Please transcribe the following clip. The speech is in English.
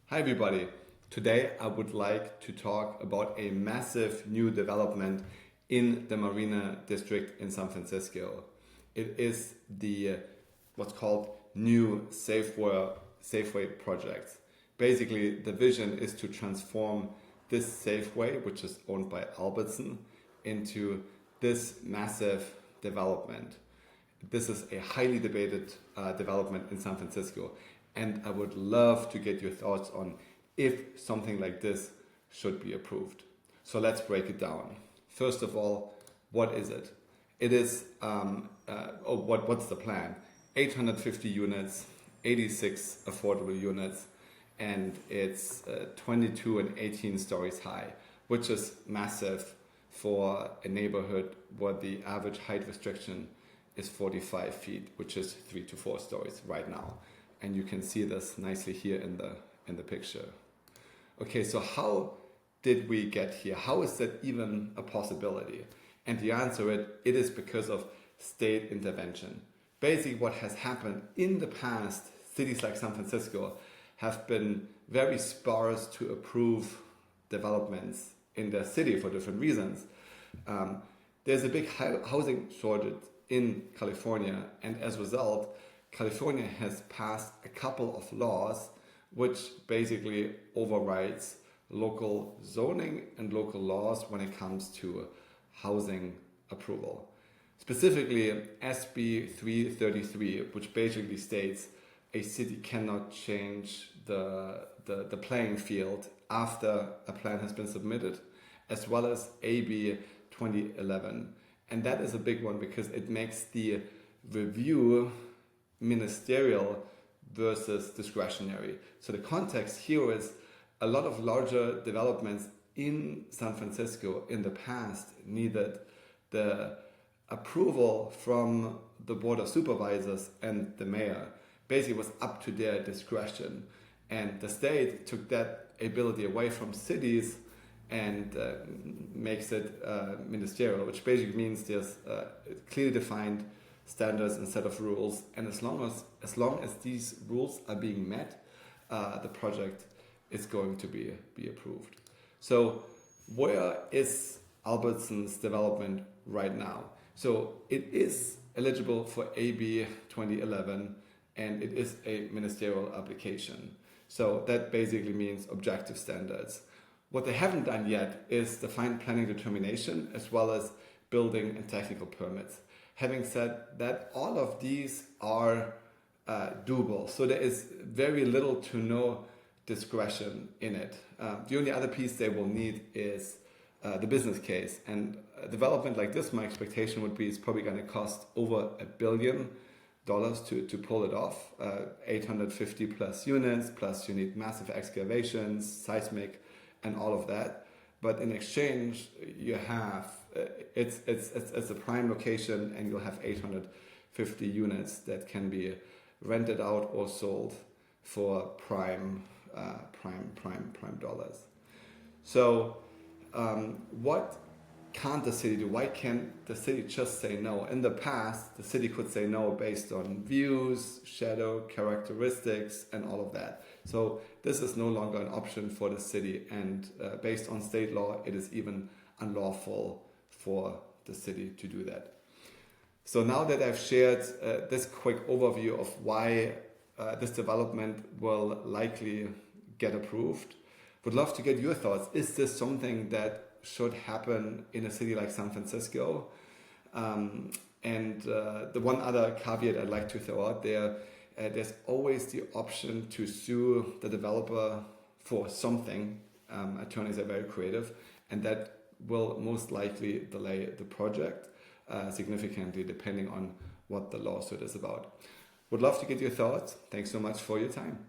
Hi everybody. Today I would like to talk about a massive new development in the Marina district in San Francisco. It is the what's called new Safeway project. Basically, the vision is to transform this Safeway, which is owned by Albertson, into this massive development. This is a highly debated development in San Francisco, and I would love to get your thoughts on if something like this should be approved. So let's break it down. First of all, what is it? It is, what's the plan? 850 units, 86 affordable units, and it's 22 and 18 stories high, which is massive for a neighborhood where the average height restriction is 45 feet, which is 3 to 4 stories right now. And you can see this nicely here in the picture. Okay, so how did we get here? How is that even a possibility? And the answer is, it is because of state intervention. Basically, what has happened in the past, cities like San Francisco have been very sparse to approve developments in their city for different reasons. There's a big housing shortage in California, and as a result, California has passed a couple of laws which basically overrides local zoning and local laws when it comes to housing approval. Specifically, SB 333, which basically states a city cannot change the playing field after a plan has been submitted, as well as AB 2011. And that is a big one because it makes the review ministerial versus discretionary. So the context here is a lot of larger developments in San Francisco in the past needed the approval from the board of supervisors and the mayor. Basically, it was up to their discretion, and the state took that ability away from cities and makes it ministerial, which basically means there's clearly defined standards and set of rules, and as long as these rules are being met, the project is going to be approved. So where is Albertson's development right now? So it is eligible for AB 2011, and it is a ministerial application. So that basically means objective standards. What they haven't done yet is define planning determination as well as building and technical permits. Having said that, all of these are doable. So there is very little to no discretion in it. The only other piece they will need is the business case. And a development like this, my expectation would be it's probably going to cost over $1 billion to pull it off. 850 plus units, plus you need massive excavations, seismic, and all of that. But in exchange, you have it's a prime location, and you'll have 850 units that can be rented out or sold for prime dollars. So, what can't the city do? Why can't the city just say no? In the past, the city could say no based on views, shadow, characteristics, and all of that. So this is no longer an option for the city, and based on state law, it is even unlawful for the city to do that. So now that I've shared this quick overview of why this development will likely get approved, would love to get your thoughts. Is this something that should happen in a city like San Francisco? And the one other caveat I'd like to throw out there, there's always the option to sue the developer for something. Attorneys are very creative, and that will most likely delay the project significantly depending on what the lawsuit is about. Would love to get your thoughts. Thanks so much for your time.